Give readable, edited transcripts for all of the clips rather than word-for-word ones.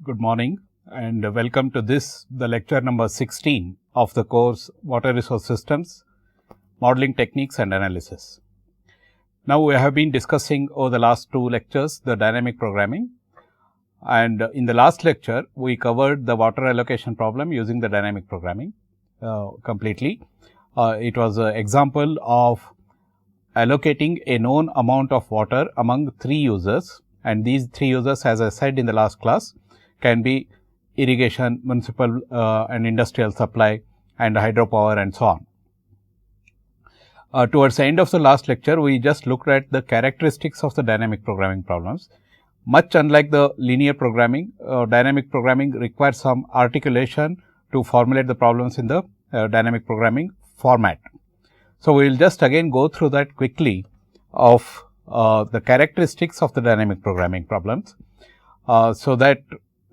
Good morning and welcome to the lecture number 16 of the course Water Resource Systems, Modeling Techniques and Analysis. Now, we have been discussing over the last two lectures the dynamic programming, and in the last lecture we covered the water allocation problem using the dynamic programming completely. It was an example of allocating a known amount of water among three users, and these three users, as I said in the last class, can be irrigation, municipal and industrial supply, and hydropower and so on. Towards the end of the last lecture, we just looked at the characteristics of the dynamic programming problems. Much unlike the linear programming, dynamic programming requires some articulation to formulate the problems in the dynamic programming format. So, we will just again go through that quickly of the characteristics of the dynamic programming problems, so that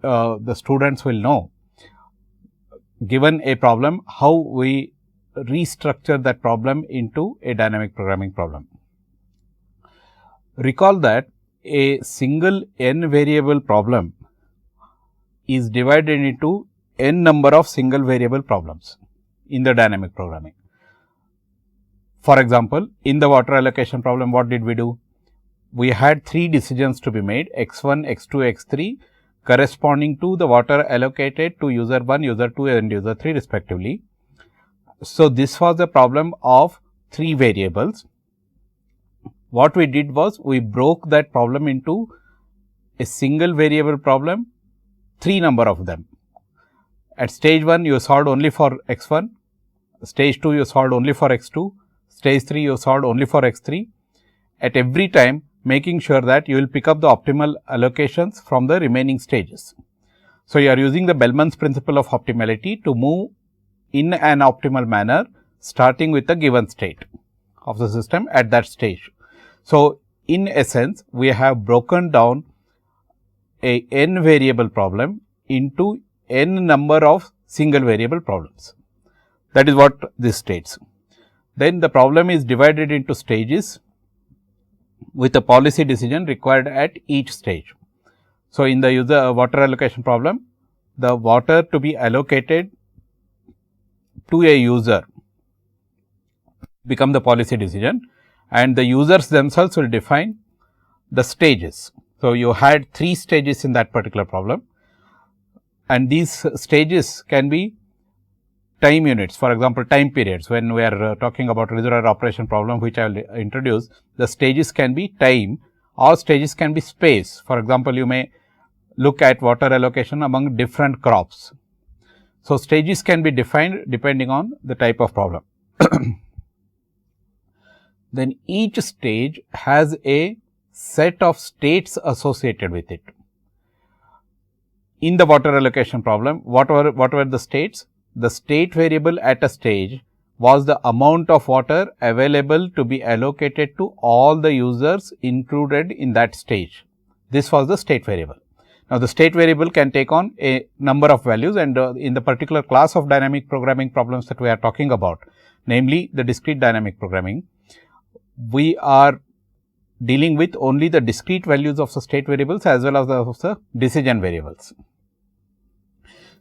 the students will know, given a problem, how we restructure that problem into a dynamic programming problem. Recall that a single n variable problem is divided into n number of single variable problems in the dynamic programming. For example, in the water allocation problem, what did we do? We had three decisions to be made, x1, x2, x3, corresponding to the water allocated to user 1, user 2 and user 3 respectively. So, this was the problem of three variables. What we did was, we broke that problem into a single variable problem, three number of them. At stage 1, you solved only for x1, stage 2 you solved only for x2, stage 3 you solved only for x3. At every time, making sure that you will pick up the optimal allocations from the remaining stages. So, you are using the Bellman's principle of optimality to move in an optimal manner, starting with the given state of the system at that stage. So, in essence, we have broken down a n variable problem into n number of single variable problems. That is what this states. Then the problem is divided into stages with a policy decision required at each stage. So, in the user water allocation problem, the water to be allocated to a user become the policy decision, and the users themselves will define the stages. So, you had three stages in that particular problem, and these stages can be time units. For example, time periods. When we are talking about reservoir operation problem, which I will introduce, the stages can be time or stages can be space. For example, you may look at water allocation among different crops. So, stages can be defined depending on the type of problem. Then each stage has a set of states associated with it. In the water allocation problem, what were the states? The state variable at a stage was the amount of water available to be allocated to all the users included in that stage. This was the state variable. Now, the state variable can take on a number of values, and in the particular class of dynamic programming problems that we are talking about, namely the discrete dynamic programming, we are dealing with only the discrete values of the state variables as well as the decision variables.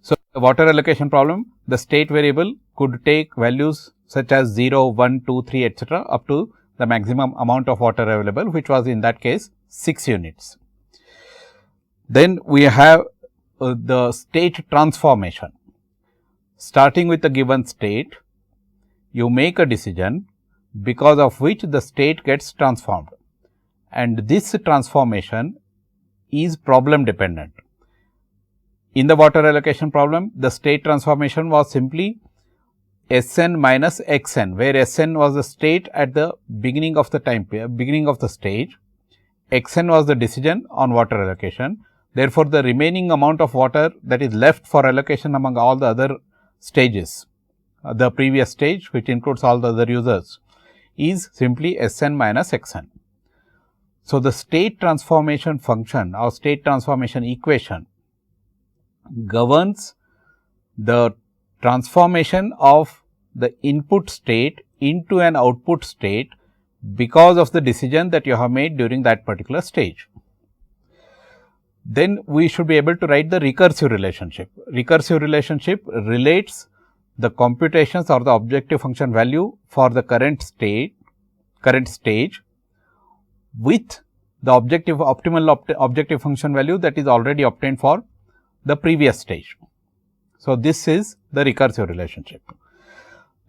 So, the water allocation problem, the state variable could take values such as 0, 1, 2, 3 etc., up to the maximum amount of water available, which was in that case 6 units. Then we have the state transformation. Starting with the given state, you make a decision because of which the state gets transformed, and this transformation is problem dependent. In the water allocation problem, the state transformation was simply Sn minus Xn, where Sn was the state at the beginning of the stage, Xn was the decision on water allocation. Therefore, the remaining amount of water that is left for allocation among all the other stages, the previous stage, which includes all the other users, is simply Sn minus Xn. So, the state transformation function or state transformation equation governs the transformation of the input state into an output state because of the decision that you have made during that particular stage. Then we should be able to write the recursive relationship. Recursive relationship relates the computations or the objective function value for the current stage with the optimal objective function value that is already obtained for the previous stage. So, this is the recursive relationship.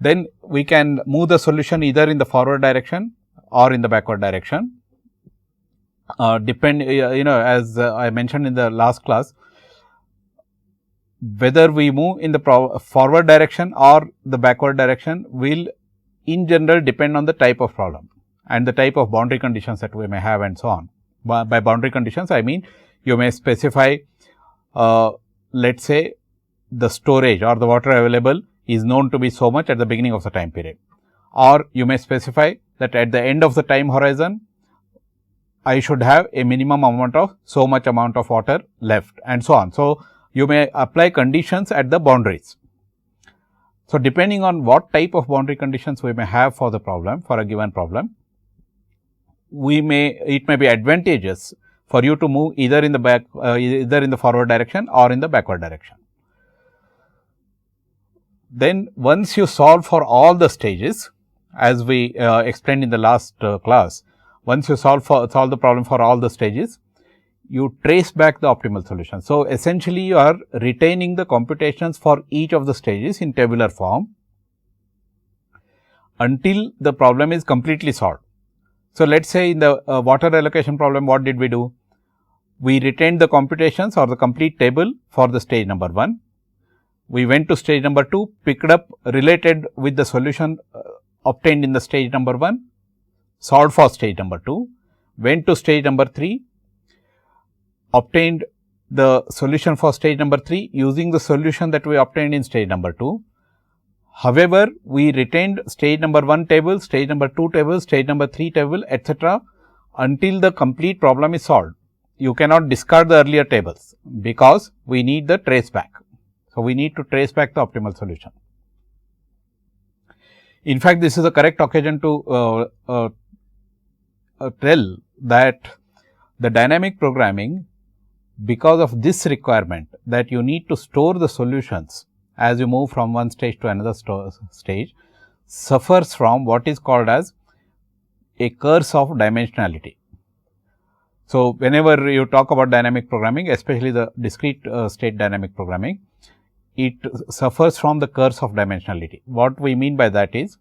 Then we can move the solution either in the forward direction or in the backward direction. As I mentioned in the last class, whether we move in the forward direction or the backward direction will in general depend on the type of problem and the type of boundary conditions that we may have and so on. By boundary conditions, I mean you may specify let us say the storage or the water available is known to be so much at the beginning of the time period, or you may specify that at the end of the time horizon I should have a minimum amount of so much amount of water left and so on. So, you may apply conditions at the boundaries. So, depending on what type of boundary conditions we may have for the problem, for a given problem, it may be advantageous for you to move either in the forward direction or in the backward direction. Then once you solve for all the stages, as we explained in the last class, once you solve the problem for all the stages, you trace back the optimal solution. So, essentially you are retaining the computations for each of the stages in tabular form until the problem is completely solved. So, let us say in the water allocation problem, what did we do? We retained the computations or the complete table for the stage number 1. We went to stage number 2, picked up related with the solution obtained in the stage number 1, solved for stage number 2, went to stage number 3, obtained the solution for stage number 3 using the solution that we obtained in stage number 2. However, we retained stage number 1 table, stage number 2 table, stage number 3 table, etc., until the complete problem is solved. You cannot discard the earlier tables because we need the trace back. So, we need to trace back the optimal solution. In fact, this is a correct occasion to tell that the dynamic programming, because of this requirement that you need to store the solutions as you move from one stage to another stage, suffers from what is called as a curse of dimensionality. So, whenever you talk about dynamic programming, especially the discrete state dynamic programming, it suffers from the curse of dimensionality. What we mean by that is,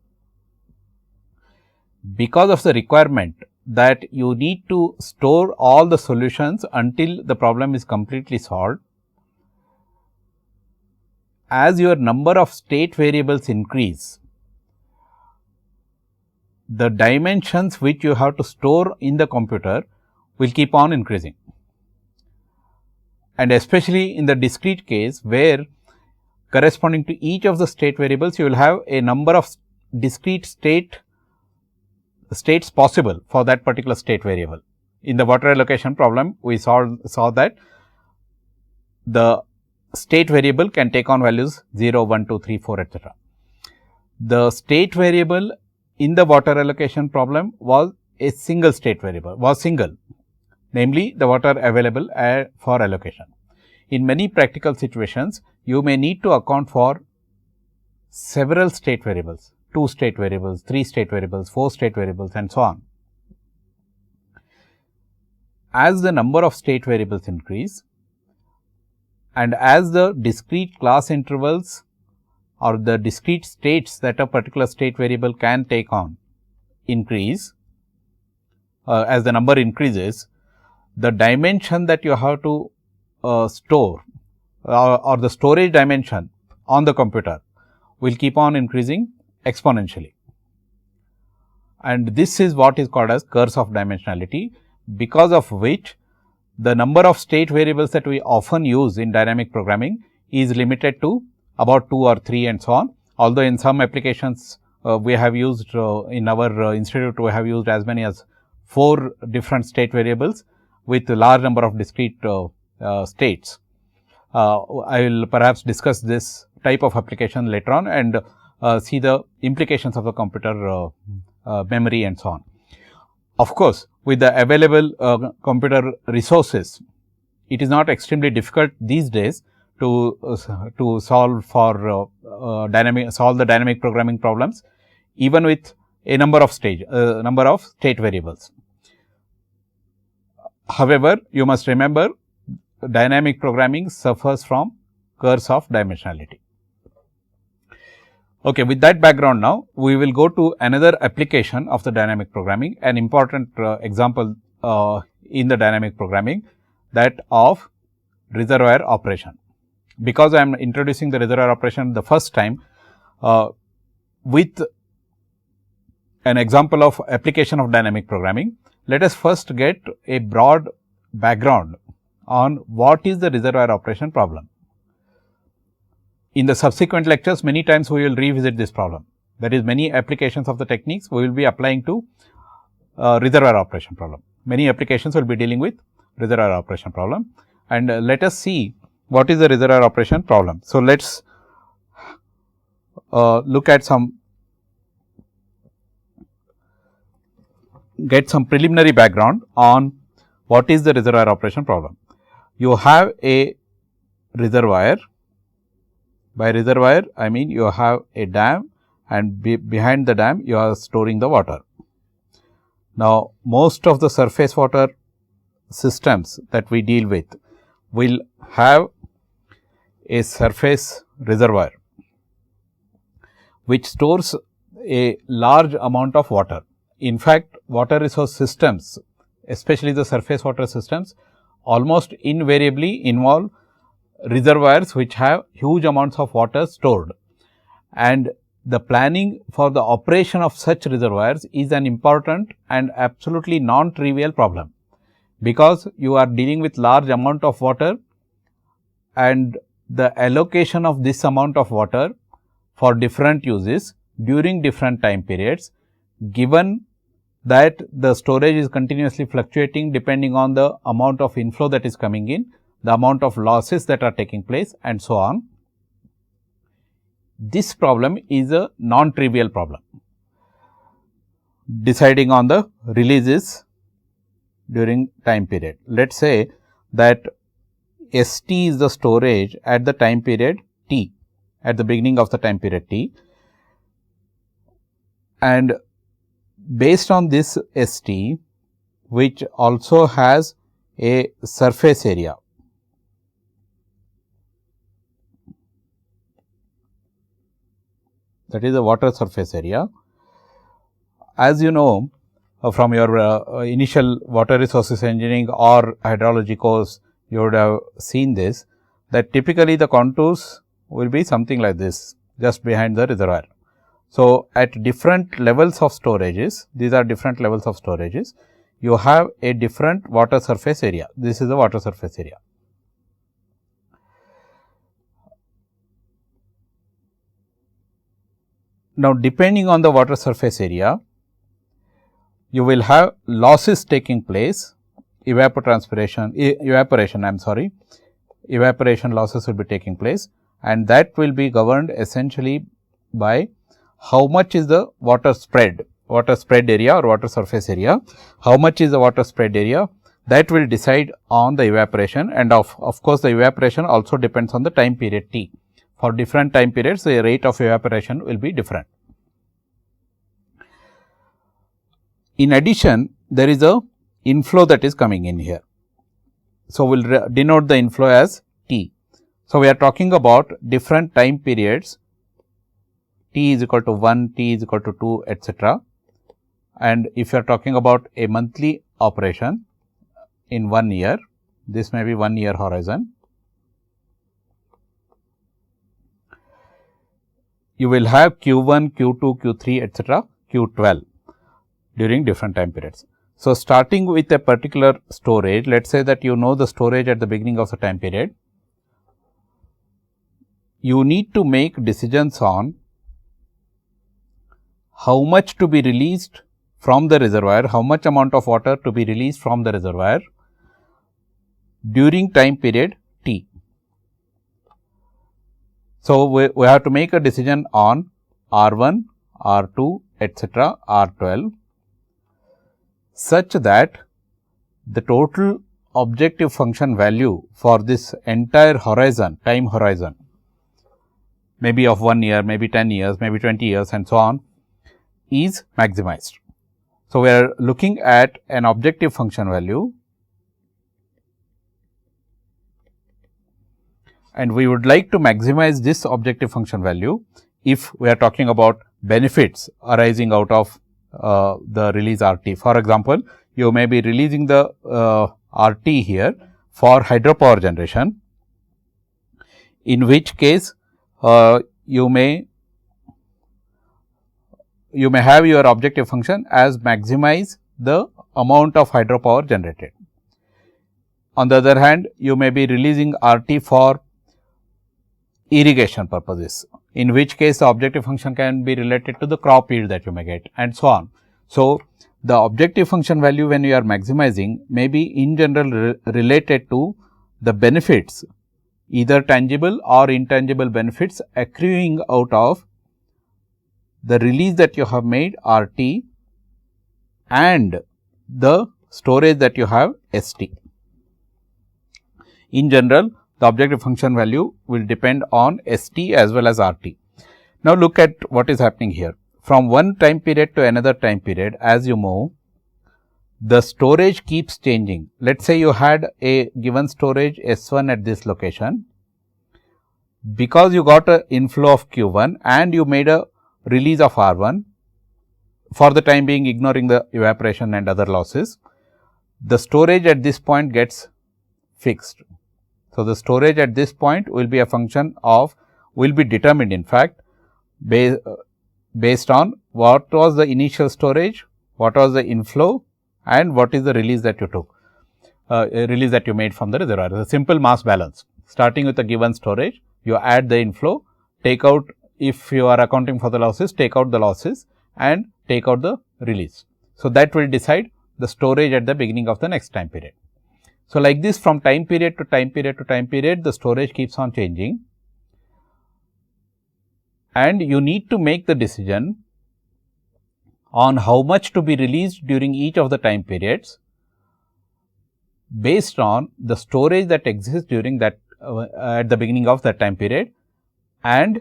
because of the requirement that you need to store all the solutions until the problem is completely solved, as your number of state variables increase, the dimensions which you have to store in the computer will keep on increasing. And especially in the discrete case, where corresponding to each of the state variables, you will have a number of discrete states possible for that particular state variable. In the water allocation problem, we saw that the state variable can take on values 0, 1, 2, 3, 4, etc. The state variable in the water allocation problem was a single state variable, namely the water available for allocation. In many practical situations, you may need to account for several state variables, 2 state variables, 3 state variables, 4 state variables and so on. As the number of state variables increase and as the discrete class intervals or the discrete states that a particular state variable can take on increase, as the number increases, the dimension that you have to store or the storage dimension on the computer will keep on increasing exponentially. And this is what is called as curse of dimensionality, because of which the number of state variables that we often use in dynamic programming is limited to about 2 or 3 and so on. Although in some applications we have used in our institute, we have used as many as 4 different state variables with a large number of discrete states. I will perhaps discuss this type of application later on and see the implications of the computer memory and so on. Of course, with the available computer resources, it is not extremely difficult these days to solve for solve the dynamic programming problems even with a number of state variables. However, you must remember dynamic programming suffers from curse of dimensionality. Okay, with that background now, we will go to another application of the dynamic programming, an important example in the dynamic programming, that of reservoir operation. Because I am introducing the reservoir operation the first time with an example of application of dynamic programming, let us first get a broad background on what is the reservoir operation problem. In the subsequent lectures, many times we will revisit this problem. That is, many applications of the techniques we will be applying to reservoir operation problem. Many applications will be dealing with reservoir operation problem, and let us see what is the reservoir operation problem. So, let us look at some preliminary background on what is the reservoir operation problem. You have a reservoir. By reservoir, I mean you have a dam, and behind the dam you are storing the water. Now, most of the surface water systems that we deal with will have a surface reservoir which stores a large amount of water. In fact, water resource systems, especially the surface water systems, almost invariably involve reservoirs which have huge amounts of water stored, and the planning for the operation of such reservoirs is an important and absolutely non-trivial problem, because you are dealing with large amount of water, and the allocation of this amount of water for different uses during different time periods, given that the storage is continuously fluctuating depending on the amount of inflow that is coming in, the amount of losses that are taking place, and so on. This problem is a non-trivial problem. Deciding on the releases during time period. Let us say that ST is the storage at the time period T, at the beginning of the time period T, and based on this ST, which also has a surface area, that is the water surface area. As you know from your initial water resources engineering or hydrology course, you would have seen this, that typically the contours will be something like this, just behind the reservoir. So, at different levels of storages, these are different levels of storages, you have a different water surface area. This is the water surface area. Now, depending on the water surface area, you will have losses taking place, evaporation losses will be taking place, and that will be governed essentially by how much is the water spread area or water surface area, how much is the water spread area, that will decide on the evaporation, and of course, the evaporation also depends on the time period T. For different time periods, the rate of evaporation will be different. In addition, there is a inflow that is coming in here. So, we will denote the inflow as T. So, we are talking about different time periods, T is equal to 1, T is equal to 2, etc. And if you are talking about a monthly operation in 1 year, this may be 1 year horizon. You will have Q1, Q2, Q3, etc., Q12 during different time periods. So, starting with a particular storage, let us say that you know the storage at the beginning of the time period, you need to make decisions on how much to be released from the reservoir, how much amount of water to be released from the reservoir during time period T. So, we have to make a decision on R1, R2, etc., R12, such that the total objective function value for this entire horizon, time horizon, maybe of 1 year, maybe 10 years, maybe 20 years and so on, is maximized. So, we are looking at an objective function value and we would like to maximize this objective function value if we are talking about benefits arising out of the release RT. For example, you may be releasing the RT here for hydropower generation, in which case you may have your objective function as maximize the amount of hydropower generated. On the other hand, you may be releasing RT for irrigation purposes, in which case the objective function can be related to the crop yield that you may get and so on. So, the objective function value when you are maximizing may be in general related to the benefits, either tangible or intangible benefits accruing out of the release that you have made RT and the storage that you have ST. In general, the objective function value will depend on ST as well as RT. Now, look at what is happening here. From one time period to another time period, as you move, the storage keeps changing. Let us say you had a given storage S1 at this location. Because you got an inflow of Q1 and you made a release of R1, for the time being ignoring the evaporation and other losses, the storage at this point gets fixed. So, the storage at this point will be a function of, will be determined in fact based on what was the initial storage, what was the inflow and what is the release that you took, release that you made from the reservoir. It is a simple mass balance. Starting with a given storage, you add the inflow, take out, if you are accounting for the losses, take out the losses and take out the release. So, that will decide the storage at the beginning of the next time period. So, like this from time period to time period to time period, the storage keeps on changing and you need to make the decision on how much to be released during each of the time periods based on the storage that exists during that at the beginning of that time period and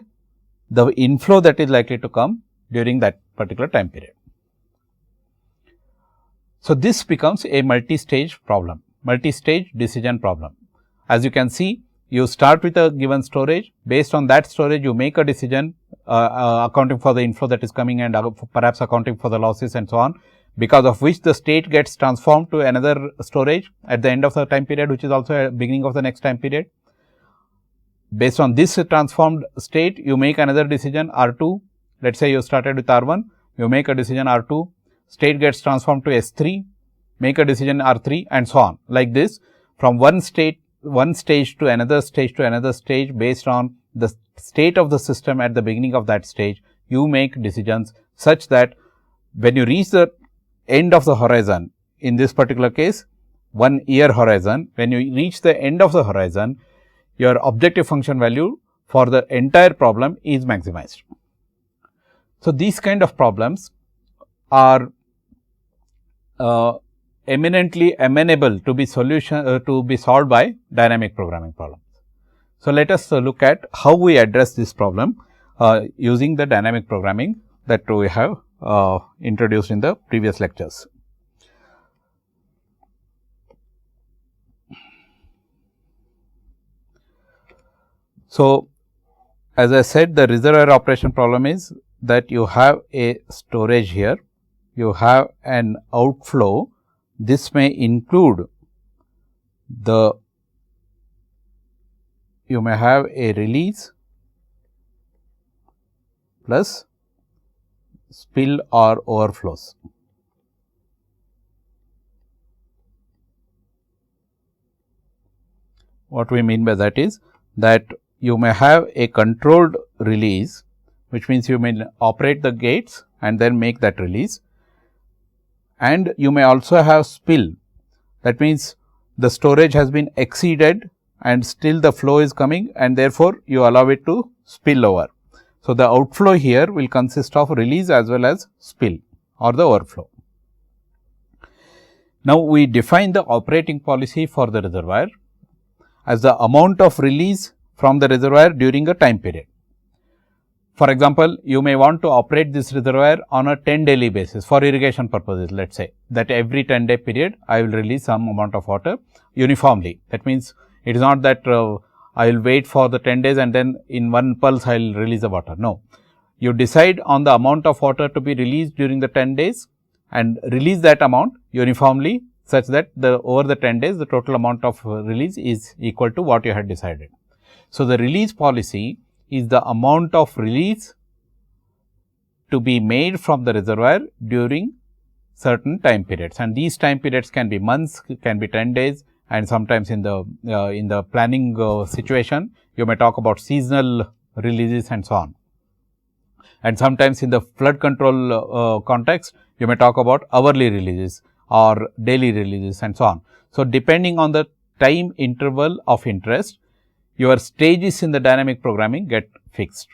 the inflow that is likely to come during that particular time period. So, this becomes a multi-stage problem, multi-stage decision problem. As you can see, you start with a given storage, based on that storage you make a decision accounting for the inflow that is coming and perhaps accounting for the losses and so on, because of which the state gets transformed to another storage at the end of the time period, which is also at beginning of the next time period. Based on this transformed state, you make another decision R2. Let us say you started with R1, you make a decision R2, state gets transformed to S3, make a decision R3 and so on. Like this, from one stage to another stage to another stage, based on the state of the system at the beginning of that stage, you make decisions such that when you reach the end of the horizon, in this particular case 1 year horizon, when you reach the end of the horizon, your objective function value for the entire problem is maximized. So, these kind of problems are eminently amenable to be solved by dynamic programming problems. So, let us look at how we address this problem using the dynamic programming that we have introduced in the previous lectures. So, as I said, the reservoir operation problem is that you have a storage here, you have an outflow. This may include you may have a release plus spill or overflows. What we mean by that is that you may have a controlled release, which means you may operate the gates and then make that release, and you may also have spill. That means the storage has been exceeded and still the flow is coming, and therefore, you allow it to spill over. So, the outflow here will consist of release as well as spill or the overflow. Now, we define the operating policy for the reservoir as the amount of release from the reservoir during a time period. For example, you may want to operate this reservoir on a 10 daily basis for irrigation purposes. Let us say that every 10-day period I will release some amount of water uniformly. That means, it is not that I will wait for the 10 days and then in one pulse I will release the water. No, you decide on the amount of water to be released during the 10 days and release that amount uniformly, such that over the 10 days the total amount of release is equal to what you had decided. So, the release policy is the amount of release to be made from the reservoir during certain time periods, and these time periods can be months, can be 10 days, and sometimes in the planning situation you may talk about seasonal releases and so on. And sometimes in the flood control context you may talk about hourly releases or daily releases and so on. So, depending on the time interval of interest, your stages in the dynamic programming get fixed.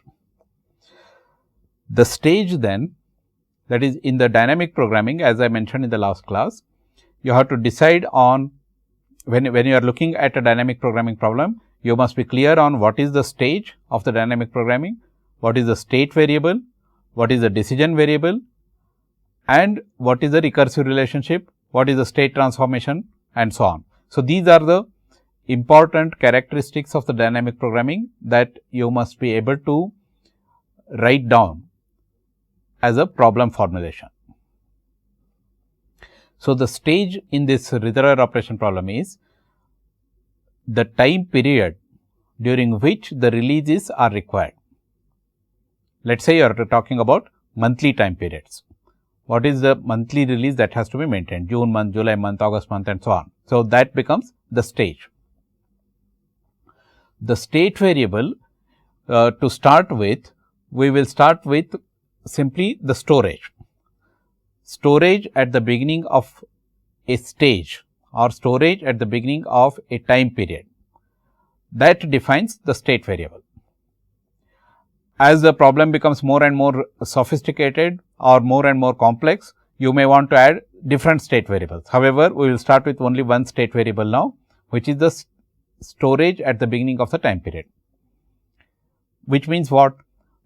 The stage then, that is in the dynamic programming, as I mentioned in the last class, you have to decide on when you are looking at a dynamic programming problem, you must be clear on what is the stage of the dynamic programming, what is the state variable, what is the decision variable, and what is the recursive relationship, what is the state transformation, and so on. So, these are the important characteristics of the dynamic programming that you must be able to write down as a problem formulation. So, the stage in this reservoir operation problem is the time period during which the releases are required. Let us say you are talking about monthly time periods. What is the monthly release that has to be maintained? June month, July month, August month, and so on. So, that becomes the stage. The state variable, to start with, we will start with simply the storage. Storage at the beginning of a stage or storage at the beginning of a time period, that defines the state variable. As the problem becomes more and more sophisticated or more and more complex, you may want to add different state variables. However, we will start with only one state variable now, which is the storage at the beginning of the time period, which means what?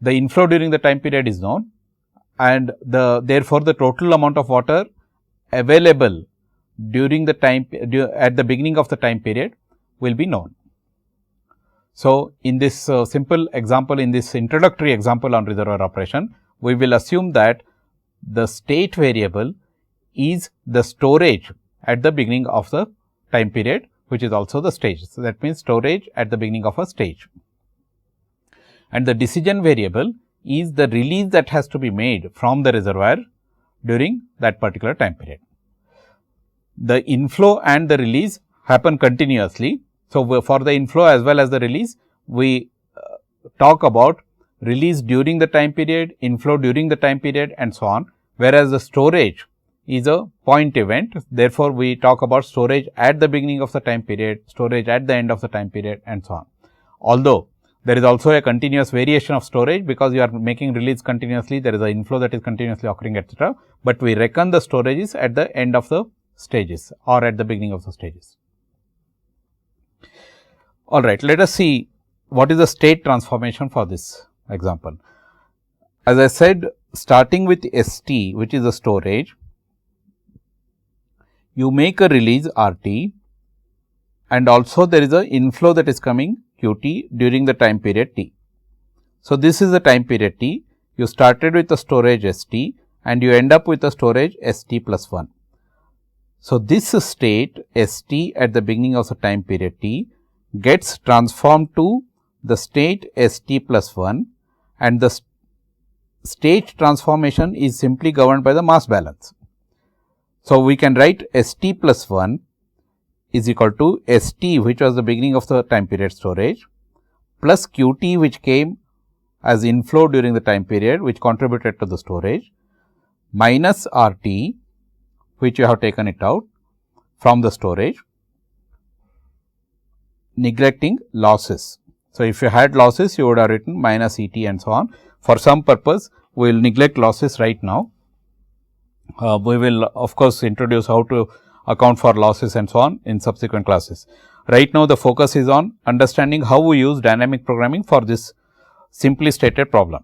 The inflow during the time period is known, and therefore, the total amount of water available during the time at the beginning of the time period will be known. So, in this simple example, in this introductory example on reservoir operation, we will assume that the state variable is the storage at the beginning of the time period, which is also the stage. So, that means storage at the beginning of a stage, and the decision variable is the release that has to be made from the reservoir during that particular time period. The inflow and the release happen continuously. So, for the inflow as well as the release, we talk about release during the time period, inflow during the time period, and so on, whereas the storage is a point event. Therefore, we talk about storage at the beginning of the time period, storage at the end of the time period, and so on. Although, there is also a continuous variation of storage, because you are making release continuously, there is an inflow that is continuously occurring, etc., but we reckon the storages at the end of the stages or at the beginning of the stages. All right, let us see what is the state transformation for this example. As I said, starting with ST, which is the storage, you make a release RT, and also there is a inflow that is coming QT during the time period T. So, this is the time period T. You started with the storage ST and you end up with the storage ST plus 1. So, this state ST at the beginning of the time period T gets transformed to the state ST plus 1, and the state transformation is simply governed by the mass balance. So, we can write ST plus 1 is equal to ST, which was the beginning of the time period storage, plus QT, which came as inflow during the time period, which contributed to the storage, minus RT, which you have taken it out from the storage, neglecting losses. So, if you had losses, you would have written minus ET and so on. For some purpose, we will neglect losses right now. We will of course introduce how to account for losses and so on in subsequent classes. Right now, the focus is on understanding how we use dynamic programming for this simply stated problem.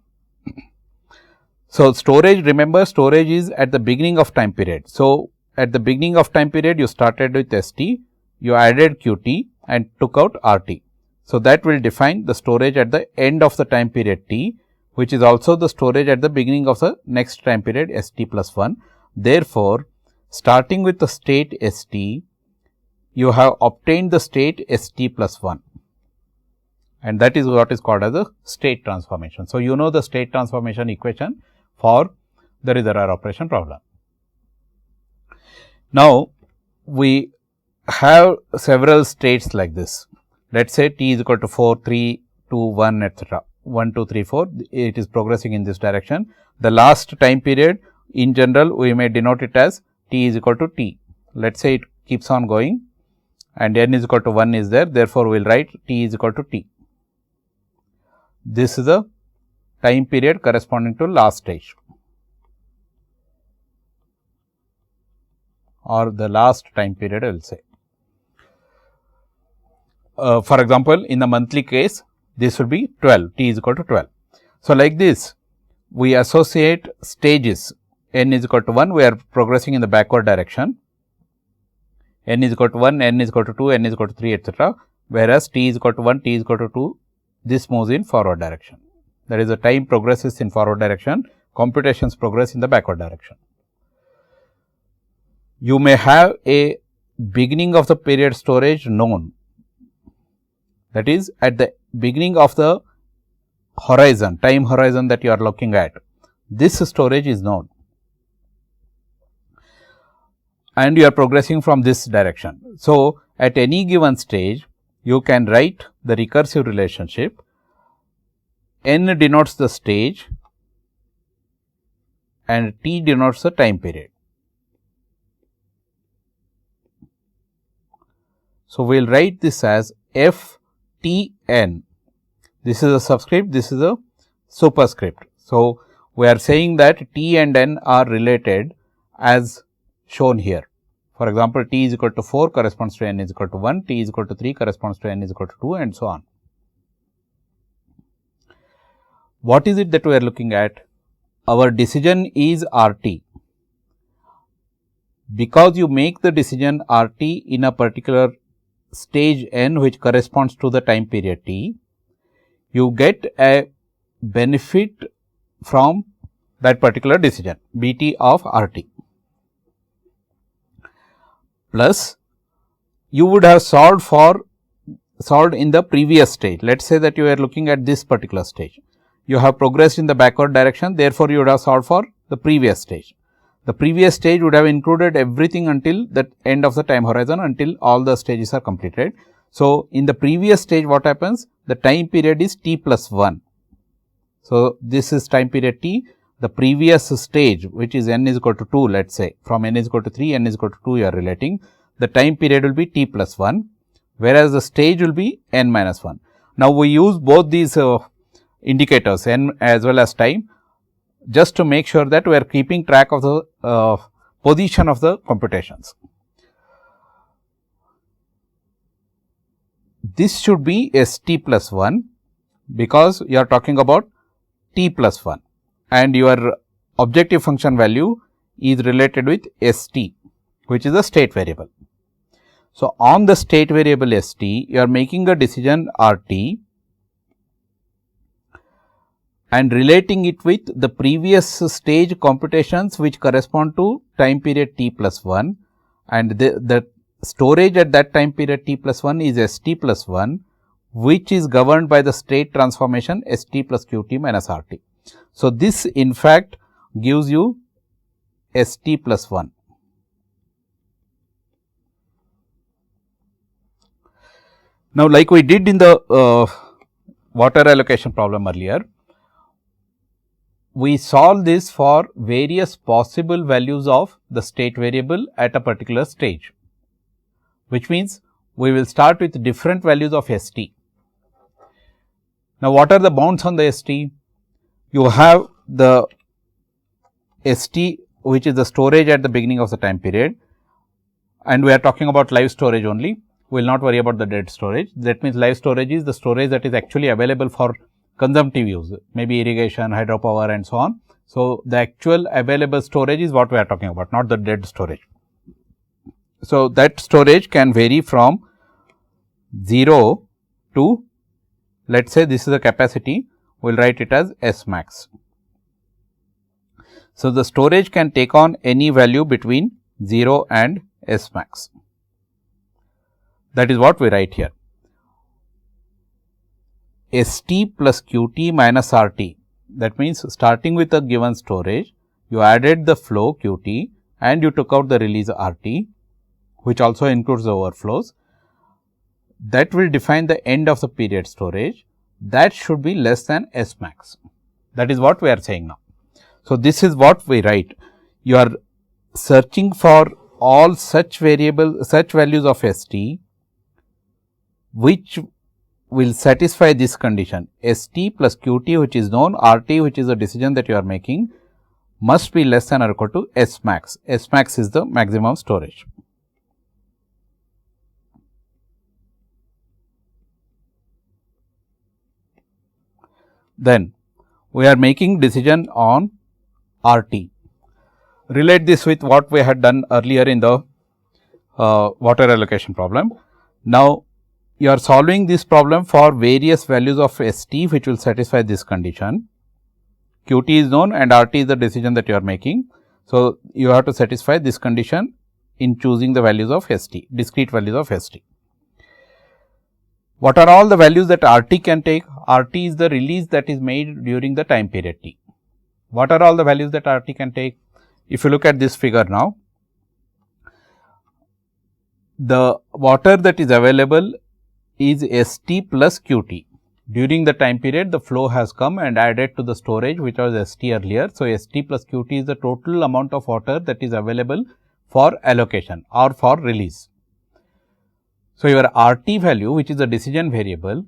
So, storage, remember storage is at the beginning of time period. So, at the beginning of time period you started with ST, you added QT and took out RT. So, that will define the storage at the end of the time period T, which is also the storage at the beginning of the next time period ST plus 1. Therefore, starting with the state ST, you have obtained the state ST plus 1, and that is what is called as a state transformation. So, you know the state transformation equation for the reservoir operation problem. Now, we have several states like this. Let us say t is equal to 4, 3, 2, 1, etc. 1, 2, 3, 4, it is progressing in this direction. The last time period in general we may denote it as t is equal to t. Let us say it keeps on going and n is equal to 1 is there, therefore, we will write t is equal to t. This is the time period corresponding to last stage or the last time period I will say. For example, in the monthly case this will be 12, t is equal to 12. So, like this we associate stages n is equal to 1, we are progressing in the backward direction, n is equal to 1, n is equal to 2, n is equal to 3, etc., whereas t is equal to 1, t is equal to 2, this moves in forward direction. That is, the time progresses in forward direction, computations progress in the backward direction. You may have a beginning of the period storage known, that is at the beginning of the horizon, time horizon that you are looking at, this storage is known and you are progressing from this direction. So, at any given stage you can write the recursive relationship, n denotes the stage and t denotes the time period. So, we will write this as f t n, this is a subscript, this is a superscript. So, we are saying that t and n are related as shown here. For example, t is equal to 4 corresponds to n is equal to 1, t is equal to 3 corresponds to n is equal to 2 and so on. What is it that we are looking at? Our decision is RT. Because you make the decision RT in a particular stage n which corresponds to the time period t, you get a benefit from that particular decision Bt of RT. Plus, you would have solved in the previous stage. Let us say that you are looking at this particular stage. You have progressed in the backward direction, therefore, you would have solved for the previous stage. The previous stage would have included everything until the end of the time horizon, until all the stages are completed. So, in the previous stage what happens? The time period is t plus 1. So, this is time period t, the previous stage which is n is equal to 2, let us say from n is equal to 3, n is equal to 2 you are relating, the time period will be t plus 1, whereas the stage will be n minus 1. Now, we use both these indicators n as well as time just to make sure that we are keeping track of the position of the computations. This should be st plus 1 because you are talking about t plus 1 and your objective function value is related with st, which is a state variable. So, on the state variable st, you are making a decision RT and relating it with the previous stage computations which correspond to time period t plus 1, and the storage at that time period t plus 1 is st plus 1, which is governed by the state transformation st plus qt minus RT. So, this in fact gives you st plus 1. Now, like we did in the water allocation problem earlier, we solve this for various possible values of the state variable at a particular stage, which means we will start with different values of st. Now, what are the bounds on the st? You have the st which is the storage at the beginning of the time period, and we are talking about live storage only. We will not worry about the dead storage. That means, live storage is the storage that is actually available for consumptive use, maybe irrigation, hydropower and so on. So, the actual available storage is what we are talking about, not the dead storage. So, that storage can vary from 0 to, let us say this is the capacity, we will write it as S max. So, the storage can take on any value between 0 and S max. That is what we write here. St plus Qt minus Rt. That means, starting with a given storage, you added the flow Qt and you took out the release Rt, which also includes the overflows. That will define the end of the period storage. That should be less than S max. That is what we are saying now. So, this is what we write. You are searching for all such values of St, which will satisfy this condition. St plus Qt, which is known, Rt, which is a decision that you are making, must be less than or equal to S max. S max is the maximum storage. Then we are making decision on Rt. Relate this with what we had done earlier in the water allocation problem. Now, you are solving this problem for various values of St, which will satisfy this condition. Qt is known and Rt is the decision that you are making. So, you have to satisfy this condition in choosing the values of St, discrete values of St. What are all the values that Rt can take? Rt is the release that is made during the time period T. What are all the values that Rt can take? If you look at this figure now, the water that is available is St plus Qt. During the time period, the flow has come and added to the storage, which was St earlier. So, St plus Qt is the total amount of water that is available for allocation or for release. So, your Rt value, which is a decision variable,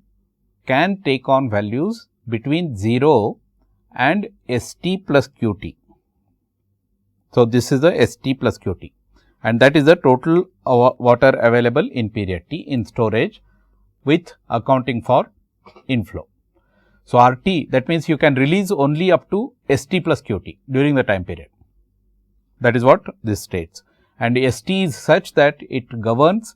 can take on values between 0 and St plus Qt. So, this is the St plus Qt, and that is the total water available in period T in storage with accounting for inflow. So, Rt, that means you can release only up to St plus Qt during the time period. That is what this states, and St is such that it governs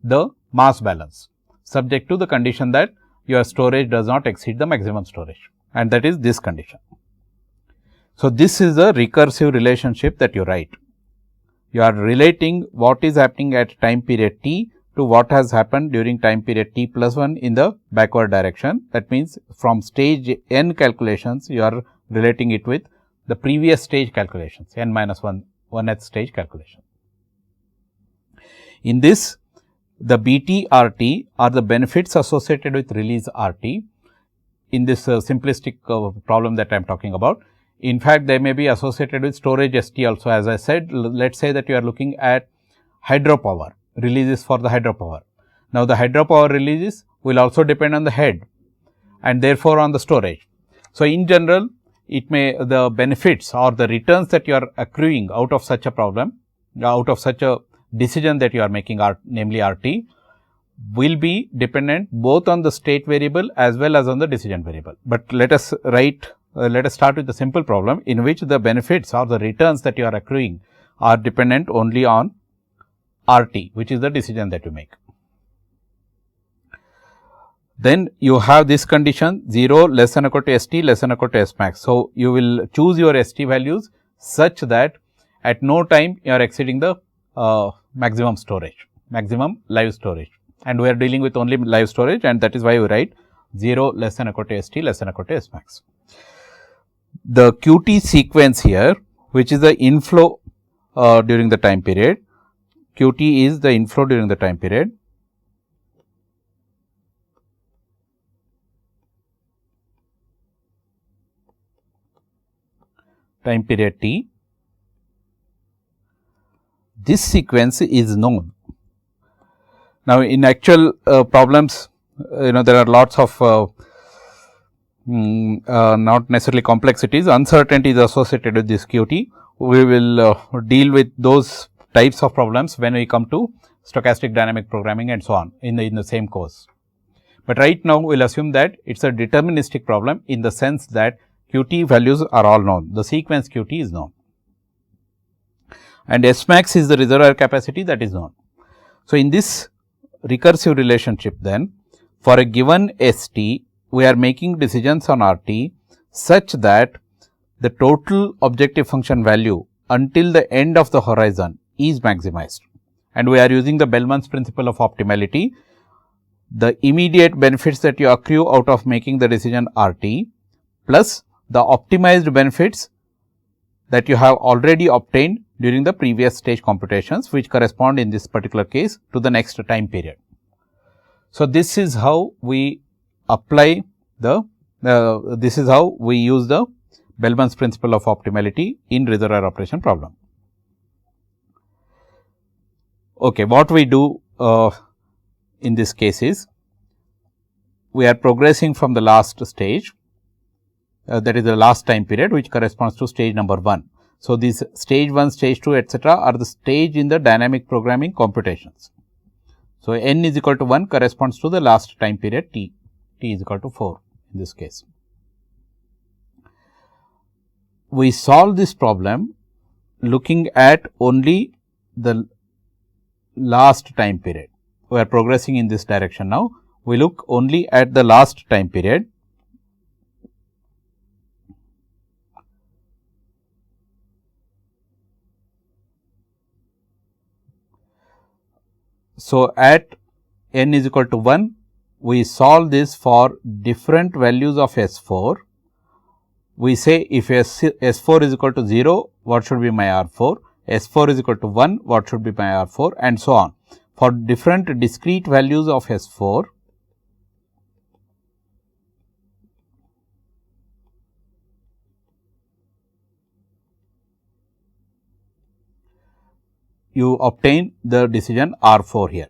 the mass balance, subject to the condition that your storage does not exceed the maximum storage, and that is this condition. So, this is the recursive relationship that you write. You are relating what is happening at time period T to what has happened during time period T plus 1 in the backward direction. That means, from stage n calculations, you are relating it with the previous stage calculations, n minus 1th stage calculation. In this, the Bt Rt are the benefits associated with release Rt in this simplistic problem that I am talking about. In fact, they may be associated with storage St also. As I said, let us say that you are looking at hydropower, releases for the hydropower. Now, the hydropower releases will also depend on the head and therefore, on the storage. So, in general, it may the benefits or the returns that you are accruing out of such a problem, out of such a decision that you are making, namely Rt, will be dependent both on the state variable as well as on the decision variable. But let us start with a simple problem in which the benefits or the returns that you are accruing are dependent only on Rt, which is the decision that you make. Then you have this condition 0 less than or equal to St less than or equal to S max. So, you will choose your St values such that at no time you are exceeding the maximum storage, maximum live storage, and we are dealing with only live storage, and that is why we write 0 less than or equal to St less than or equal to S max. The Qt sequence here, which is the inflow during the time period, Qt is the inflow during the time period. Time period T. This sequence is known. Now, in actual problems, there are lots of not necessarily complexities, uncertainties associated with this Qt. We will deal with those types of problems when we come to stochastic dynamic programming and so on in the same course. But right now, we will assume that it is a deterministic problem in the sense that Qt values are all known, the sequence Qt is known, and S max is the reservoir capacity that is known. So, in this recursive relationship then, for a given St, we are making decisions on Rt such that the total objective function value until the end of the horizon is maximized, and we are using the Bellman's principle of optimality. The immediate benefits that you accrue out of making the decision Rt plus the optimized benefits that you have already obtained during the previous stage computations, which correspond in this particular case to the next time period. So, this is how we apply this is how we use the Bellman's principle of optimality in reservoir operation problem. Okay, what we do in this case is, we are progressing from the last stage, that is the last time period, which corresponds to stage number 1. So, these stage 1, stage 2 etcetera are the stage in the dynamic programming computations. So, n is equal to 1 corresponds to the last time period t is equal to 4 in this case. We solve this problem looking at only the last time period. We are progressing in this direction now. We look only at the last time period. So, at n is equal to 1, we solve this for different values of S4. We say if S4 is equal to 0, what should be my R4, S4 is equal to 1, what should be my R4, and so on. For different discrete values of S4, you obtain the decision R4 here,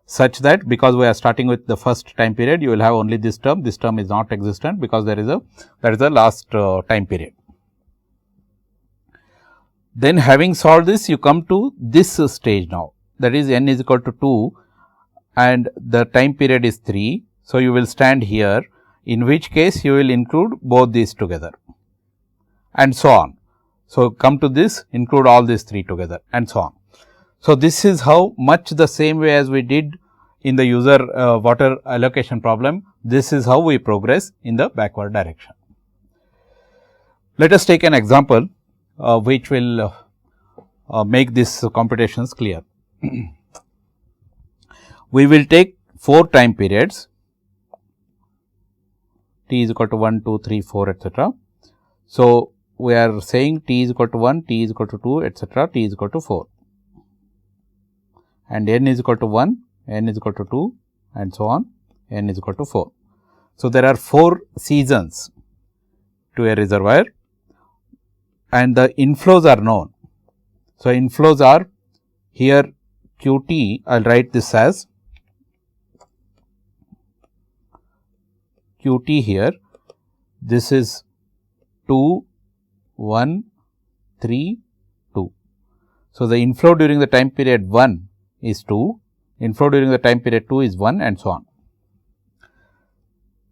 such that because we are starting with the first time period, you will have only this term is not existent, because that is the last time period. Then, having solved this, you come to this stage now, that is n is equal to 2 and the time period is 3. So, you will stand here, in which case you will include both these together and so on. So, come to this, include all these 3 together and so on. So, this is how much the same way as we did in the user water allocation problem, this is how we progress in the backward direction. Let us take an example which will make this computations clear. We will take 4 time periods, t is equal to 1, 2, 3, 4 etcetera. So, we are saying t is equal to 1, t is equal to 2 etcetera, t is equal to 4, and n is equal to 1, n is equal to 2 and so on, n is equal to 4. So, there are 4 seasons to a reservoir and the inflows are known. So, inflows are here Qt, I will write this as Qt here, this is 2, 1, 3, 2. So, the inflow during the time period 1 is 2, inflow during the time period 2 is 1 and so on.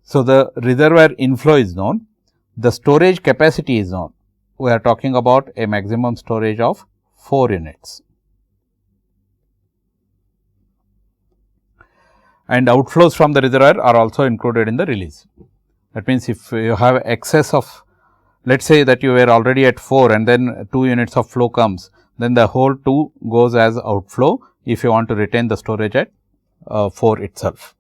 So, the reservoir inflow is known, the storage capacity is known. We are talking about a maximum storage of 4 units. And outflows from the reservoir are also included in the release. That means, if you have excess of, let us say that you were already at 4 and then 2 units of flow comes, then the whole 2 goes as outflow if you want to retain the storage at 4 itself.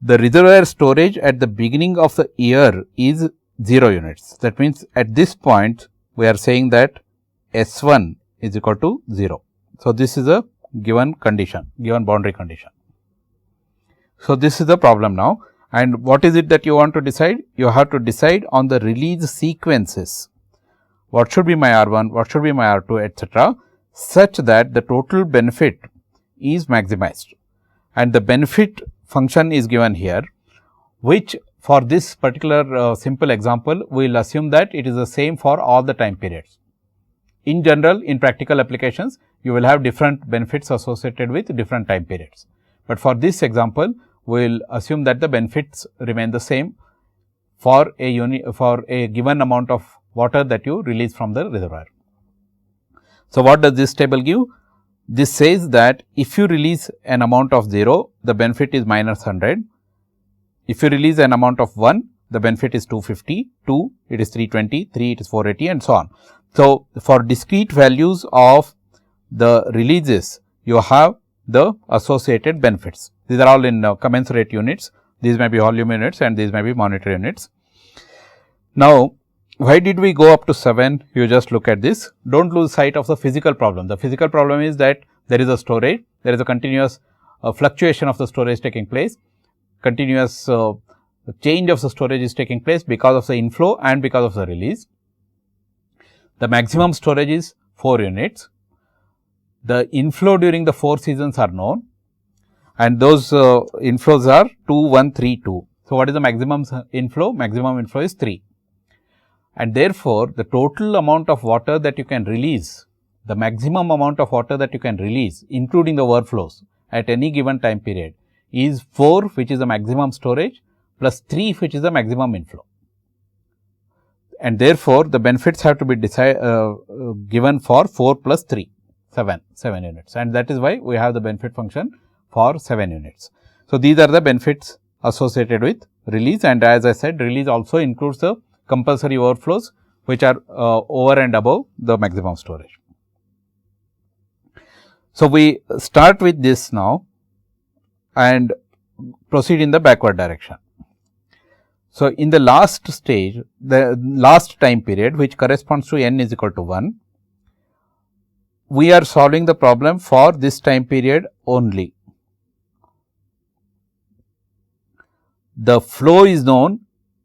The reservoir storage at the beginning of the year is 0 units. That means, at this point we are saying that S1 is equal to 0. So, this is a given condition, given boundary condition. So, this is the problem now, and what is it that you want to decide? You have to decide on the release sequences, what should be my R1, what should be my R2 etcetera, such that the total benefit is maximized, and the benefit function is given here, which for this particular simple example, we will assume that it is the same for all the time periods. in general, in practical applications, you will have different benefits associated with different time periods. But for this example, we will assume that the benefits remain the same for a given amount of water that you release from the reservoir. So, what does this table give? This says that if you release an amount of 0, the benefit is minus 100. If you release an amount of 1, the benefit is 250, 2 it is 320, 3 it is 480 and so on. So, for discrete values of the releases, you have the associated benefits. These are all in commensurate units. These may be volume units and these may be monetary units. Now, why did we go up to 7? You just look at this. Do not lose sight of the physical problem. The physical problem is that there is a storage, there is a continuous fluctuation of the storage taking place, continuous change of the storage is taking place because of the inflow and because of the release. The maximum storage is 4 units. The inflow during the 4 seasons are known and those inflows are 2, 1, 3, 2. So, what is the maximum inflow? Maximum inflow is 3. And therefore, the total amount of water that you can release, the maximum amount of water that you can release including the overflows at any given time period is 4, which is the maximum storage, plus 3, which is the maximum inflow. And therefore, the benefits have to be given for 4 plus 3, 7 units, and that is why we have the benefit function for 7 units. So, these are the benefits associated with release, and as I said, release also includes the compulsory overflows which are over and above the maximum storage. So, we start with this now and proceed in the backward direction. So, in the last stage, the last time period which corresponds to n is equal to 1, we are solving the problem for this time period only. The flow is known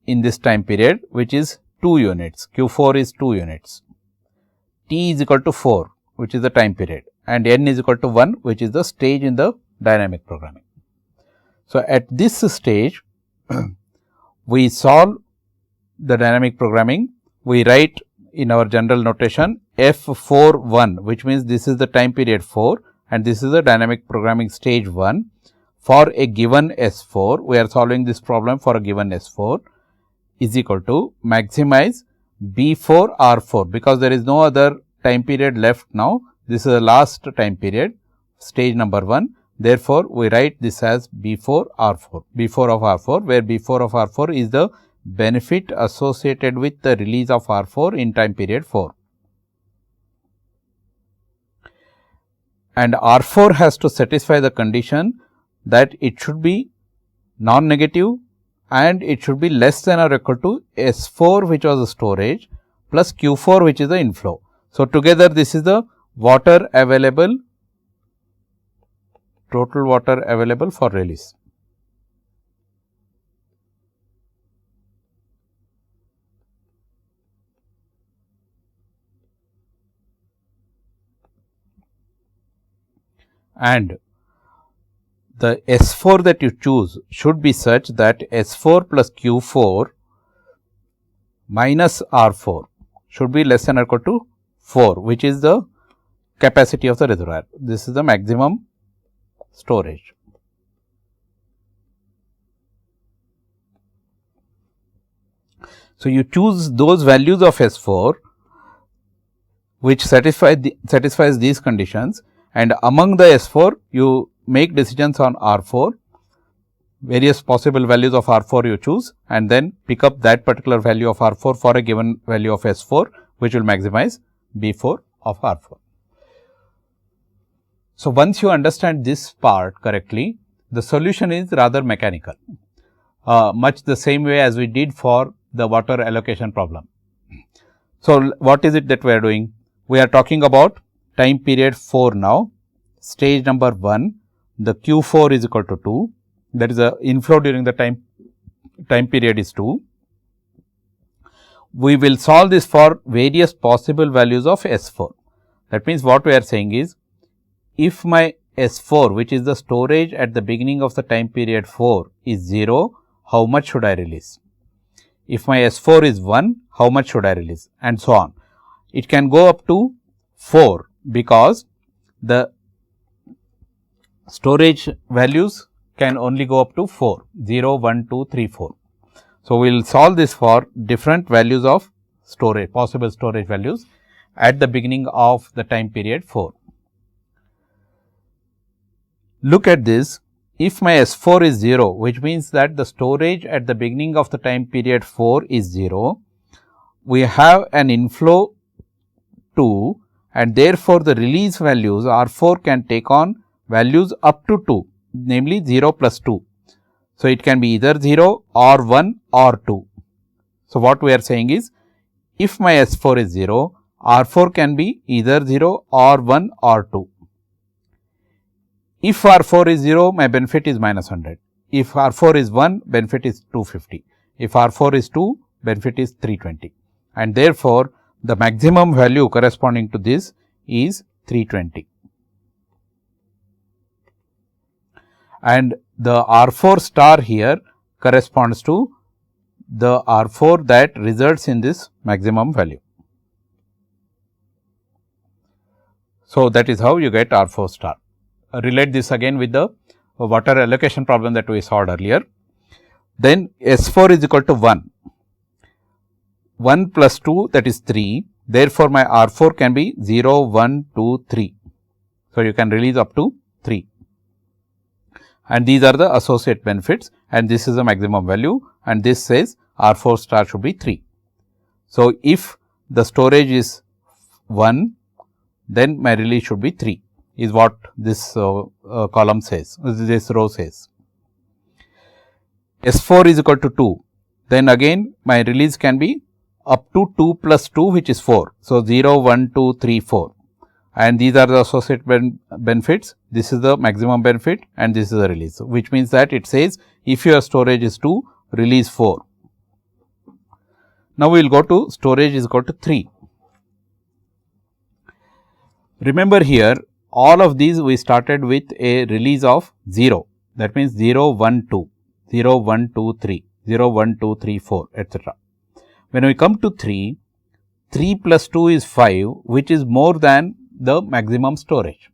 in this time period, which is 2 units, Q4 is 2 units, T is equal to 4, which is the time period, and n is equal to 1, which is the stage in the dynamic programming. So, at this stage, we solve the dynamic programming, we write in our general notation F41, which means this is the time period 4 and this is the dynamic programming stage 1 for a given S4. We are solving this problem for a given S4 is equal to maximize B4 R4, because there is no other time period left now. This is the last time period, stage number 1. Therefore, we write this as B4 R4, B4 of R4, where B4 of R4 is the benefit associated with the release of R4 in time period 4. And R4 has to satisfy the condition that it should be non-negative and it should be less than or equal to S4, which was the storage, plus Q4, which is the inflow. So, together this is the water available, total water available for release. And the S4 that you choose should be such that S4 plus Q4 minus R4 should be less than or equal to 4, which is the capacity of the reservoir. This is the maximum storage. So, you choose those values of S4 which satisfies these conditions, and among the S4 you make decisions on R4, various possible values of R4 you choose and then pick up that particular value of R4 for a given value of S4, which will maximize B4 of R4. So, once you understand this part correctly, the solution is rather mechanical, much the same way as we did for the water allocation problem. So, what is it that we are doing? We are talking about time period 4 now, stage number 1, the Q4 is equal to 2, that is the inflow during the time period is 2. We will solve this for various possible values of S4. That means, what we are saying is, if my S4, which is the storage at the beginning of the time period 4 is 0, how much should I release? If my S4 is 1, how much should I release? And so on. It can go up to 4 because the storage values can only go up to 4, 0, 1, 2, 3, 4. So, we will solve this for different values of storage, possible storage values at the beginning of the time period 4. Look at this, if my S4 is 0, which means that the storage at the beginning of the time period 4 is 0, we have an inflow 2 and therefore, the release values R4 can take on values up to 2, namely 0 plus 2. So, it can be either 0 or 1 or 2. So, what we are saying is, if my S4 is 0, R4 can be either 0 or 1 or 2. If R4 is 0, my benefit is minus 100. If R4 is 1, benefit is 250. If R4 is 2, benefit is 320. And therefore, the maximum value corresponding to this is 320. And the R4 star here corresponds to the R4 that results in this maximum value. So, that is how you get R4 star. Relate this again with the water allocation problem that we solved earlier. Then S4 is equal to 1. 1 plus 2, that is 3. Therefore, my R4 can be 0, 1, 2, 3. So, you can release up to 3. And these are the associate benefits and this is the maximum value and this says R4 star should be 3. So, if the storage is 1, then my release should be 3. Is what this column says, this row says. S4 is equal to 2, then again my release can be up to 2 plus 2 which is 4. So, 0, 1, 2, 3, 4 and these are the associate benefits, this is the maximum benefit and this is the release, which means that it says if your storage is 2, release 4. Now, we will go to storage is equal to 3. Remember here, all of these we started with a release of 0, that means 0, 1, 2, 0, 1, 2, 3, 0, 1, 2, 3, 4, etc. When we come to 3, 3 plus 2 is 5, which is more than the maximum storage.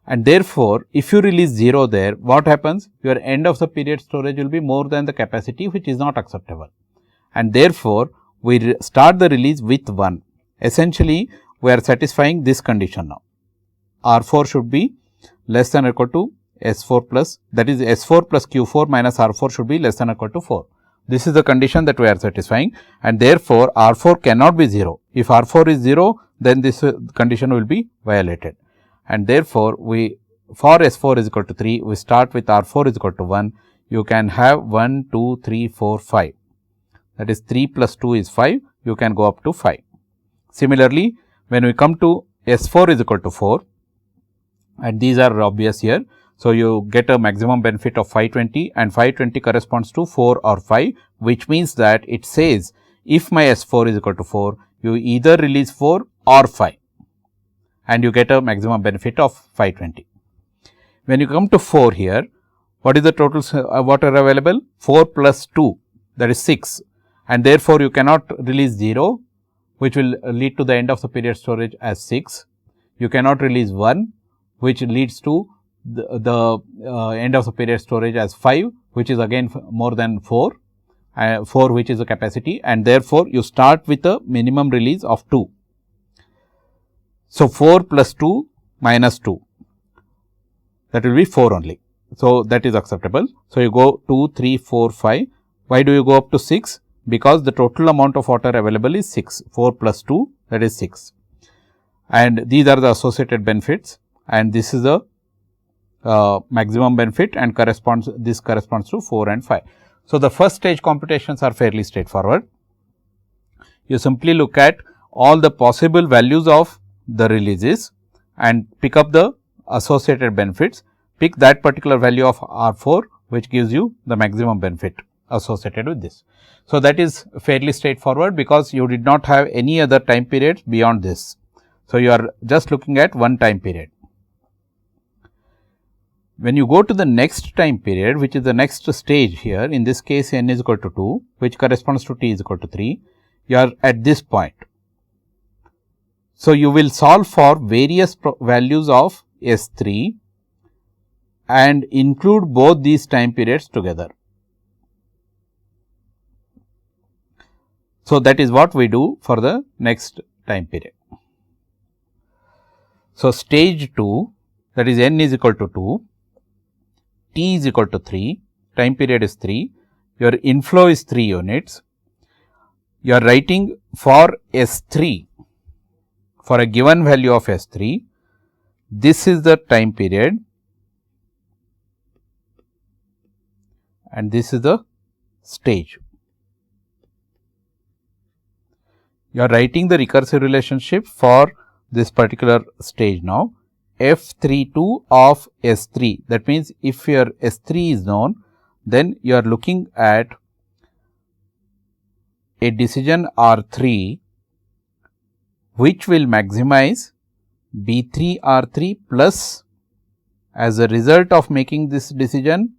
And therefore, if you release 0 there, what happens? Your end of the period storage will be more than the capacity, which is not acceptable. And therefore, we start the release with 1. Essentially, we are satisfying this condition now. R4 should be less than or equal to S4 plus, that is S4 plus Q4 minus R4 should be less than or equal to 4. This is the condition that we are satisfying and therefore, R4 cannot be 0. If R4 is 0, then this condition will be violated. And therefore, we for S4 is equal to 3, we start with R4 is equal to 1. You can have 1, 2, 3, 4, 5. That is 3 plus 2 is 5. You can go up to 5. Similarly, when we come to S4 is equal to 4 and these are obvious here. So, you get a maximum benefit of 520 and 520 corresponds to 4 or 5, which means that it says if my S4 is equal to 4, you either release 4 or 5 and you get a maximum benefit of 520. When you come to 4 here, what is the total water available? 4 plus 2, that is 6 and therefore, you cannot release 0, which will lead to the end of the period storage as 6. You cannot release 1, which leads to the end of the period storage as 5, which is again more than 4, 4 which is the capacity and therefore, you start with a minimum release of 2. So, 4 plus 2 minus 2, that will be 4 only. So, that is acceptable. So, you go 2, 3, 4, 5. Why do you go up to 6? Because the total amount of water available is 6, 4 plus 2, that is 6. And these are the associated benefits and this is the maximum benefit and this corresponds to 4 and 5. So, the first stage computations are fairly straightforward. You simply look at all the possible values of the releases and pick up the associated benefits, pick that particular value of R4, which gives you the maximum benefit associated with this. So, that is fairly straightforward because you did not have any other time periods beyond this. So, you are just looking at one time period. When you go to the next time period, which is the next stage here, in this case n is equal to 2, which corresponds to t is equal to 3, you are at this point. So, you will solve for various values of S3 and include both these time periods together. So, that is what we do for the next time period. So, stage 2, that is n is equal to 2, t is equal to 3, time period is 3, your inflow is 3 units. You are writing for S3, for a given value of S3, this is the time period and this is the stage. You are writing the recursive relationship for this particular stage now. F32 of S3, that means if your S3 is known, then you are looking at a decision R3 which will maximize B3 R3 plus, as a result of making this decision,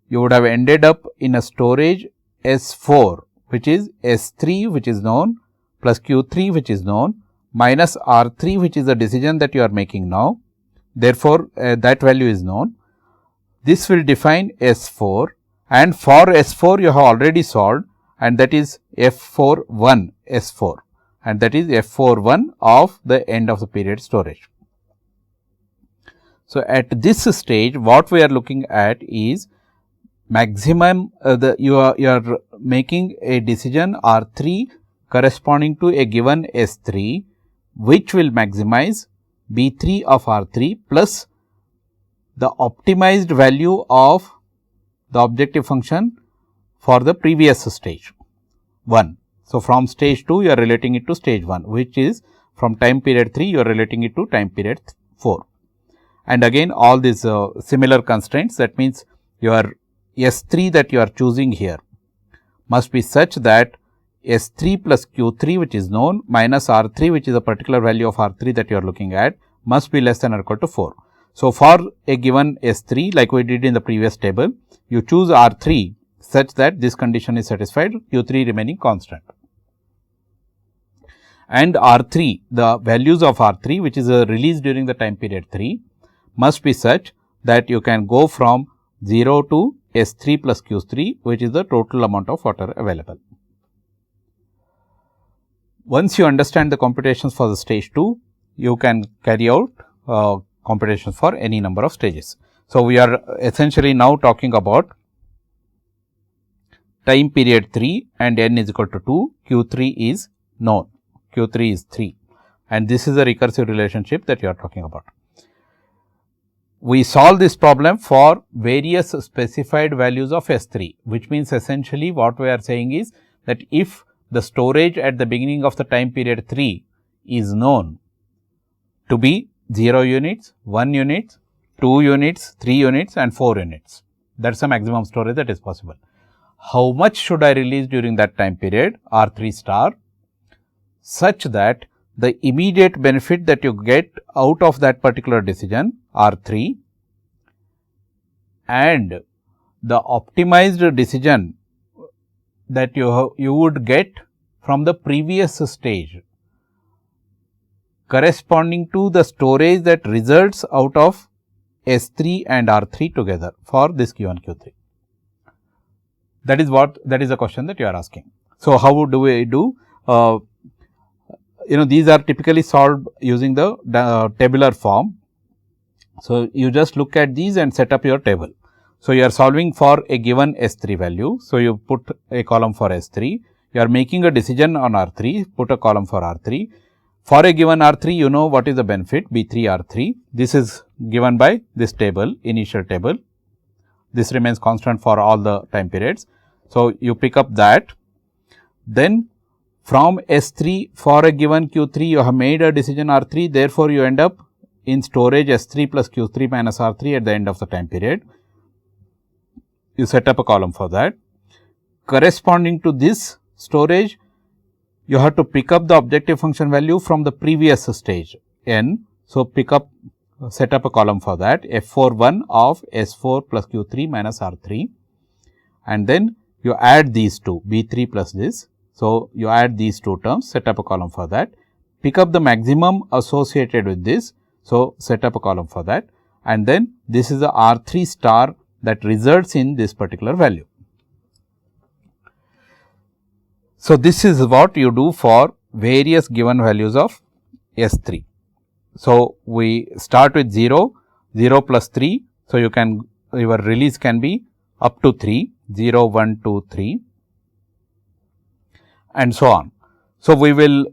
you would have ended up in a storage S4, which is S3 which is known plus Q3 which is known minus R3 which is the decision that you are making now. Therefore, that value is known. This will define S4, and for S4 you have already solved, and that is F41 S4, and that is F41 of the end of the period storage. So, at this stage what we are looking at is maximum you are making a decision R3 corresponding to a given S3 which will maximize B3 of R3 plus the optimized value of the objective function for the previous stage 1. So, from stage 2 you are relating it to stage 1, which is from time period 3 you are relating it to time period 4. And again all these similar constraints, that means your S3 that you are choosing here must be such that S3 plus Q3 which is known minus R3 which is a particular value of R3 that you are looking at must be less than or equal to 4. So, for a given S3, like we did in the previous table, you choose R3 such that this condition is satisfied, Q3 remaining constant. And R3, the values of R3 which is released during the time period 3 must be such that you can go from 0 to S3 plus Q3, which is the total amount of water available. Once you understand the computations for the stage 2, you can carry out computations for any number of stages. So, we are essentially now talking about time period 3 and n is equal to 2, Q3 is known, Q3 is 3, and this is a recursive relationship that you are talking about. We solve this problem for various specified values of S3, which means essentially what we are saying is that if the storage at the beginning of the time period 3 is known to be 0 units, 1 unit, 2 units, 3 units and 4 units. That is the maximum storage that is possible. How much should I release during that time period R3 star, such that the immediate benefit that you get out of that particular decision R3 and the optimized decision that you would get from the previous stage corresponding to the storage that results out of S3 and R3 together for this Q1 Q3. That is the question that you are asking. So, how do we do? These are typically solved using the tabular form. So, you just look at these and set up your table. So, you are solving for a given S3 value. So, you put a column for S3. You are making a decision on R3, put a column for R3. For a given R3, you know what is the benefit B3 R3. This is given by this table, initial table. This remains constant for all the time periods. So, you pick up that. Then from S3 for a given Q3, you have made a decision R3. Therefore, you end up in storage S3 plus Q3 minus R3 at the end of the time period. You set up a column for that. Corresponding to this storage, you have to pick up the objective function value from the previous stage n. So, set up a column for that F41 of S4 plus Q3 minus R3, and then you add these two B3 plus this. So, you add these two terms, set up a column for that, pick up the maximum associated with this. So, set up a column for that, and then this is the R 3 star that results in this particular value. So, this is what you do for various given values of S 3. So, we start with 0, 0 plus 3. So, you can your release can be up to 3, 0, 1, 2, 3 and so on. So, we will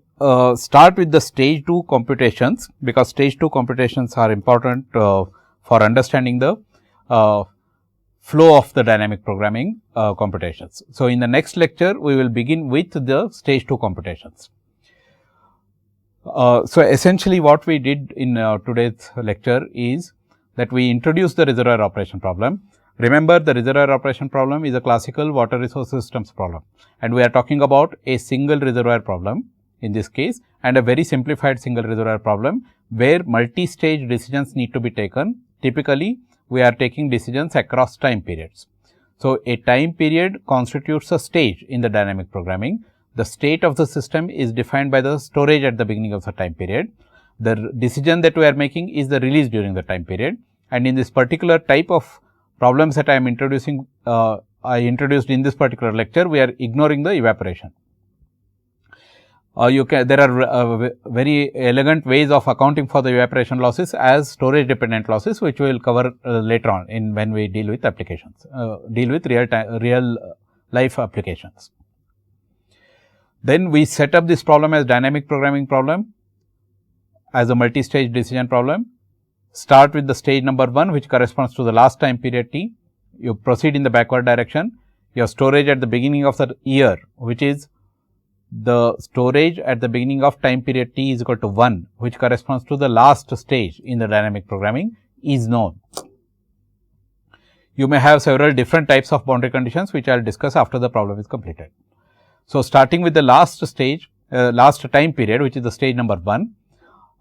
start with the stage 2 computations, because stage 2 computations are important for understanding the flow of the dynamic programming computations. So, in the next lecture, we will begin with the stage 2 computations. So, essentially what we did in today's lecture is that we introduced the reservoir operation problem. Remember, the reservoir operation problem is a classical water resource systems problem, and we are talking about a single reservoir problem in this case, and a very simplified single reservoir problem where multi-stage decisions need to be taken. Typically, we are taking decisions across time periods. So, a time period constitutes a stage in the dynamic programming. The state of the system is defined by the storage at the beginning of the time period. The decision that we are making is the release during the time period, and in this particular type of problems that I am introducing, I introduced in this particular lecture, we are ignoring the evaporation. There are very elegant ways of accounting for the evaporation losses as storage dependent losses, which we will cover later on in when we deal with applications, deal with real life applications. Then we set up this problem as dynamic programming problem as a multi-stage decision problem. Start with the stage number 1, which corresponds to the last time period t. You proceed in the backward direction. Your storage at the beginning of the year, which is the storage at the beginning of time period t is equal to 1, which corresponds to the last stage in the dynamic programming, is known. You may have several different types of boundary conditions, which I will discuss after the problem is completed. So, starting with the last stage, last time period, which is the stage number 1,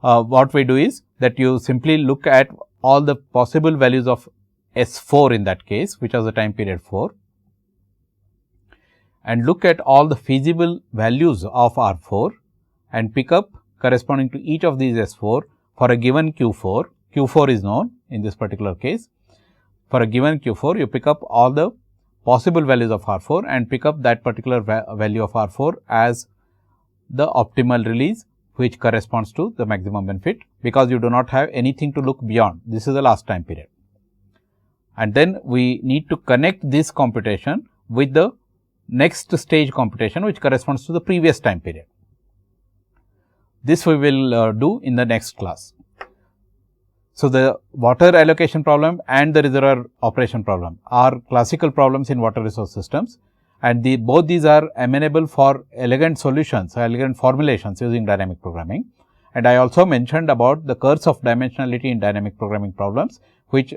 what we do is that you simply look at all the possible values of S 4 in that case, which was the time period 4, and look at all the feasible values of R 4 and pick up corresponding to each of these S 4 for a given Q 4. Q 4 is known in this particular case. For a given Q 4, you pick up all the possible values of R 4 and pick up that particular value of R 4 as the optimal release, which corresponds to the maximum benefit, because you do not have anything to look beyond. This is the last time period. And then we need to connect this computation with the next stage computation, which corresponds to the previous time period. This we will do in the next class. So, the water allocation problem and the reservoir operation problem are classical problems in water resource systems, and both these are amenable for elegant solutions, elegant formulations using dynamic programming. And I also mentioned about the curse of dimensionality in dynamic programming problems, which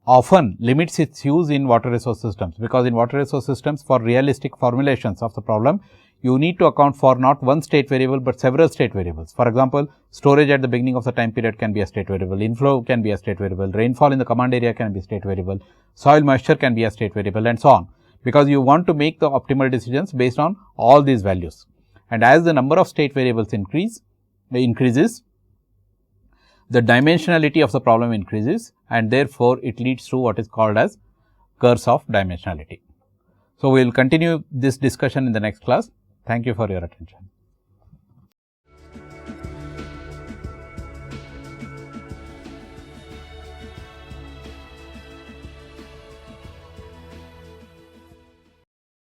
often limits its use in water resource systems, because in water resource systems, for realistic formulations of the problem, you need to account for not one state variable, but several state variables. For example, storage at the beginning of the time period can be a state variable, inflow can be a state variable, rainfall in the command area can be a state variable, soil moisture can be a state variable, and so on, because you want to make the optimal decisions based on all these values. And as the number of state variables increases, the dimensionality of the problem increases, and therefore, it leads to what is called as curse of dimensionality. So, we will continue this discussion in the next class. Thank you for your attention.